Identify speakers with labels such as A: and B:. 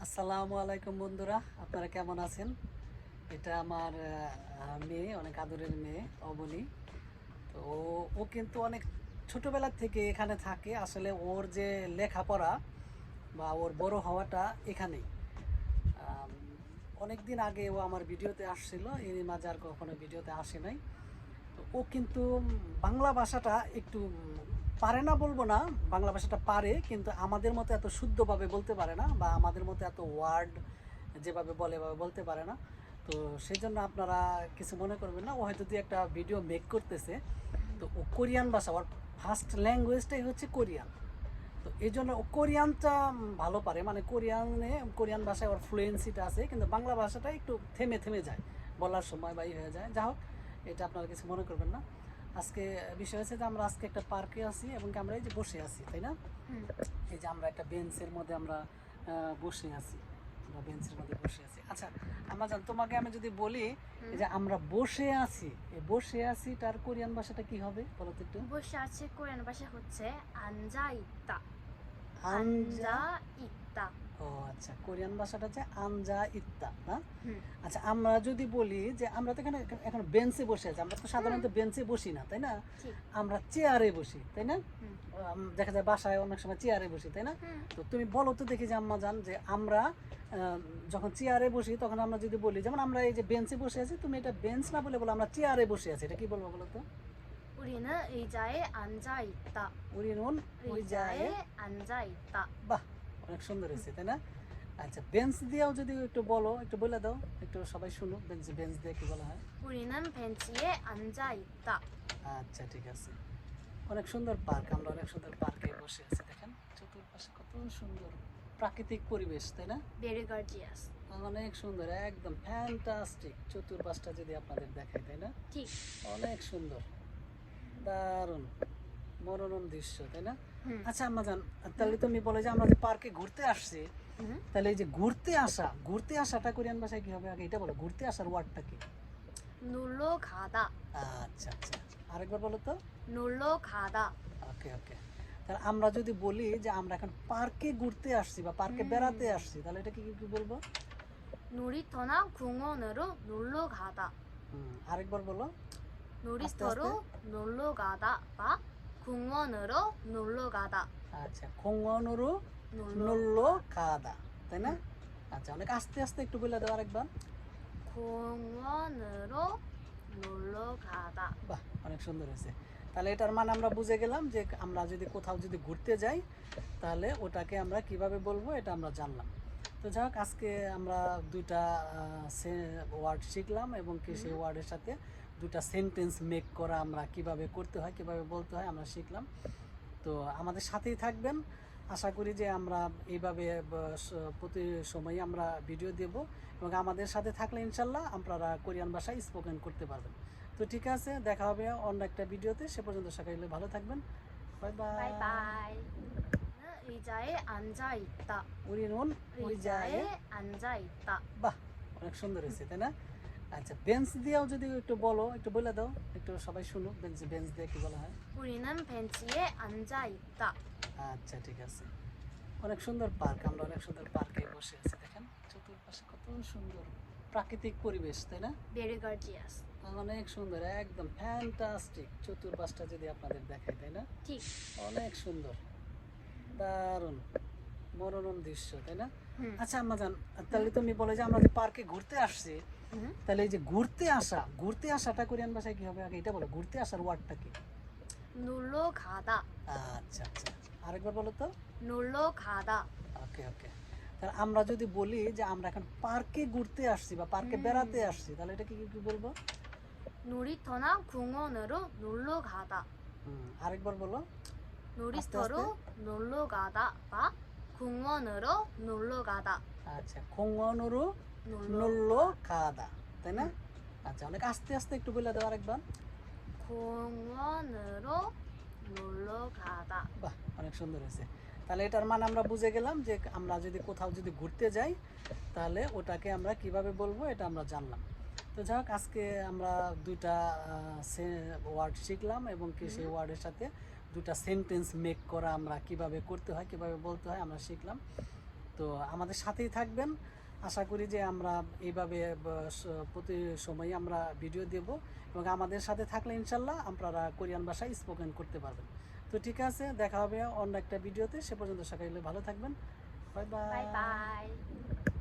A: আসসালামু আলাইকুম বন্ধুরা, আপনারা কেমন আছেন? এটা আমার মেয়ে, অনেক আদরের মেয়ে অবনী। তো ও কিন্তু অনেক ছোটোবেলা থেকে এখানে থাকে। আসলে ওর যে লেখাপড়া বা ওর বড় হওয়াটা এখানেই। অনেক দিন আগে ও আমার ভিডিওতে আসছিল, এর মাঝে আর কখনো ভিডিওতে আসে নাই। তো ও কিন্তু বাংলা ভাষাটা একটু পারে না বলবো না, বাংলা ভাষাটা পারে, কিন্তু আমাদের মতো এত শুদ্ধভাবে বলতে পারে না, বা আমাদের মতো এত ওয়ার্ড যেভাবে বলে এভাবে বলতে পারে না। তো সেই জন্য আপনারা কিছু মনে করবেন না, ও হয়তো যদি একটা ভিডিও মেক করতেছে। তো ও কোরিয়ান ভাষা, ওর ফার্স্ট ল্যাঙ্গুয়েজটাই হচ্ছে কোরিয়ান। তো এই জন্য ও কোরিয়ানটা ভালো পারে, মানে কোরিয়ান ভাষায় ওর ফ্লুয়েন্সিটা আছে, কিন্তু বাংলা ভাষাটা একটু থেমে থেমে যায় বলার সময়, বা হয়ে যায়। যা হোক, এটা আপনারা কিছু মনে করবেন না। আজকে বিষয় হচ্ছে যে আমরা আজকে একটা পার্কে আছি এবং আমরা এই যে বসে আছি, তাই না? এই যে আমরা একটা বেঞ্চের মধ্যে আমরা বসে আছি, আমরা বেঞ্চের মধ্যে বসে আছি। আচ্ছা, আমরা তোমাকে আমি যদি বলি এই যে আমরা বসে আছি, এই বসে আছি তার কোরিয়ান ভাষাটা কি হবে বলো তো একটু?
B: বসে আছে কোরিয়ান ভাষা হচ্ছে আনজা ইত্তা।
A: আনজা।
B: আনজা ইত্তা।
A: ও আচ্ছা, কোরিয়ান ভাষাটা হচ্ছে আনজা ইত্তা না?
B: হুম
A: আচ্ছা, আমরা যদি বলি যে আমরা তো এখানে এখন বেঞ্চে বসে আছি, আমরা তো
B: হুম
A: সাধারণত বেঞ্চে বসি না, তাই না?
B: ঠিক।
A: আমরা চেয়ারে বসি, তাই না?
B: হুম
A: দেখা যায় বাসায় অনেক সময় চেয়ারে বসি, তাই না?
B: হুম
A: তো তুমি বলো তো দেখি যে আম্মা জান, যে আমরা যখন চেয়ারে বসি তখন আমরা যদি বলি, যেমন আমরা এই যে বেঞ্চে বসে আছি, তুমি এটা বেঞ্চ না বলে বলো আমরা চেয়ারে বসে আছি, এটা কি বলবো বলো তো?
B: 우리는 의자에 앉아 있다.
A: উড়ি নুন ওই যায়।
B: 의자에 앉아 있다.
A: বাহ, অনেক সুন্দর হয়েছে, তাই না? আচ্ছা, বেঞ্চ দিয়েও যদি একটু বলো, একটু বলে দাও, একটু সবাই শুনুক, বেঞ্চ বেঞ্চ দিয়ে কি বলা হয়।
B: 우리는 벤치에 앉아 있다.
A: আচ্ছা, ঠিক আছে। অনেক সুন্দর পার্ক, আমরা অনেক সুন্দর পার্কে বসে আছি, দেখেন চতুর্পাশে কত সুন্দর প্রাকৃতিক পরিবেশ, তাই না?
B: Very gorgeous.
A: অনেক সুন্দর, একদম ফ্যান্টাস্টিক। চতুর্পাশটা যদি আপনাদের দেখাই, তাই না?
B: ঠিক।
A: অনেক সুন্দর, দারুণ মনোরম দৃশ্য, তাই না?
B: হুম
A: আচ্ছা আম্মা জান, তাহলে তুমি বলে যে আমরা যে পার্কে ঘুরতে আসছি,
B: হুম
A: তাহলে এই যে ঘুরতে আসাটা কোরিয়ান ভাষায় কি হবে আগে এটা বলো, ঘুরতে আসার ওয়ার্ডটা কি?
B: 놀러 가다.
A: আচ্ছা আচ্ছা, আরেকবার বলো তো।
B: 놀러 가다.
A: ওকে ওকে, তাহলে আমরা যদি বলি যে আমরা এখন পার্কে ঘুরতে আসছি বা পার্কে বেড়াতে আসছি, তাহলে এটা কি কি বলবো?
B: 놀이터나 공원으로 놀러 가다.
A: আরেকবার বলো।
B: 놀이터로 놀러 가다 বা 공원으로 놀러 가다.
A: আচ্ছা, 공원으로
B: 놀러
A: 놀러 가다, তাই না? আচ্ছা, অনেক আস্তে আস্তে একটু বলে দাও আরেকবার।
B: 공원으로 놀러 가다.
A: বাহ, অনেক সুন্দর হয়েছে। তাহলে এটার মানে আমরা বুঝে গেলাম যে আমরা যদি কোথাও যদি ঘুরতে যাই, তাহলে ওটাকে আমরা কিভাবে বলবো এটা আমরা জানলাম। তো যাই হোক, আজকে আমরা দুইটা ওয়ার্ড শিখলাম, এবং কি সেই ওয়ার্ডের সাথে দুটা সেন্টেন্স মেক করা আমরা কিভাবে করতে হয়, কিভাবে বলতে হয় আমরা শিখলাম। তো আমাদের সাথেই থাকবেন। আশা করি যে আমরা এইভাবে প্রতি সময় আমরা ভিডিও দেব, এবং আমাদের সাথে থাকলে ইনশাল্লাহ আপনারা কোরিয়ান ভাষায় স্পোকেন করতে পারবেন। তো ঠিক আছে, দেখা হবে অন্য একটা ভিডিওতে। সে পর্যন্ত সকালে ভালো থাকবেন। Bye bye.
B: 바이바이. 의자에 앉아 있다.
A: উড়ি নুন ওই যায়।
B: 의자에 앉아 있다.
A: বাহ, অনেক সুন্দর হয়েছে, তাই না? আচ্ছা, বেঞ্চ দিয়েও যদি একটু বলো, একটু বলে দাও, একটু সবাই শুনুক, বেঞ্চ বেঞ্চ দিয়ে কি বলা হয়।
B: 우리는 벤치에 앉아 있다.
A: আচ্ছা, ঠিক আছে। অনেক সুন্দর পার্ক, আমরা অনেক সুন্দর পার্কে বসে আছি, দেখেন চতুর্পাশে কত সুন্দর প্রাকৃতিক পরিবেশ, তাই না?
B: Very gorgeous.
A: অনেক সুন্দর, একদম ফ্যান্টাস্টিক। চতুর্পাশটা যদি আপনাদের দেখাই, তাই না?
B: ঠিক।
A: অনেক সুন্দর, দারুণ মনোরম দৃশ্য, তাই না? আচ্ছা আম্মা জান, তাহলে তুমি বলে যে আমরা যে পার্কে ঘুরতে আসছি,
B: হুম
A: তাহলে এই যে ঘুরতে আসাটা কোরিয়ান ভাষায় কি হবে আগে এটা বলো, ঘুরতে আসার ওয়ার্ডটা কি?
B: 놀러 가다.
A: আচ্ছা আচ্ছা, আরেকবার বলো তো।
B: 놀러 가다.
A: ওকে ওকে, তাহলে আমরা যদি বলি যে আমরা এখন পার্কে ঘুরতে আসছি বা পার্কে বেড়াতে আসছি, তাহলে এটা কি কি বলবো?
B: 놀이터나 공원으로 놀러 가다.
A: আরেকবার বলো।
B: 놀이터로 놀러 가다 বা 공원으로 놀러 가다.
A: আচ্ছা, 공원으로
B: 놀러
A: 놀러 가다, তাই না? আচ্ছা, অনেক আস্তে আস্তে একটু বলে দাও আরেকবার।
B: 공원으로 놀러 가다.
A: বাহ, অনেক সুন্দর হয়েছে। তাহলে এটার মানে আমরা বুঝে গেলাম যে আমরা যদি কোথাও যদি ঘুরতে যাই, তাহলে ওটাকে আমরা কিভাবে বলবো এটা আমরা জানলাম। তো যাই হোক, আজকে আমরা দুইটা ওয়ার্ড শিখলাম, এবং কি সেই ওয়ার্ডের সাথে দুটা সেন্টেন্স মেক করা আমরা কিভাবে করতে হয়, কিভাবে বলতে হয় আমরা শিখলাম। তো আমাদের সাথেই থাকবেন। আশা করি যে আমরা এইভাবে প্রতি সময় আমরা ভিডিও দেব এবং আমাদের সাথে থাকলে ইনশাল্লাহ আপনারা কোরিয়ান ভাষায় স্পোকেন করতে পারবেন। তো ঠিক আছে, দেখা হবে অন্য একটা ভিডিওতে। সে পর্যন্ত সকালে ভালো থাকবেন। Bye bye.
B: 바이바이.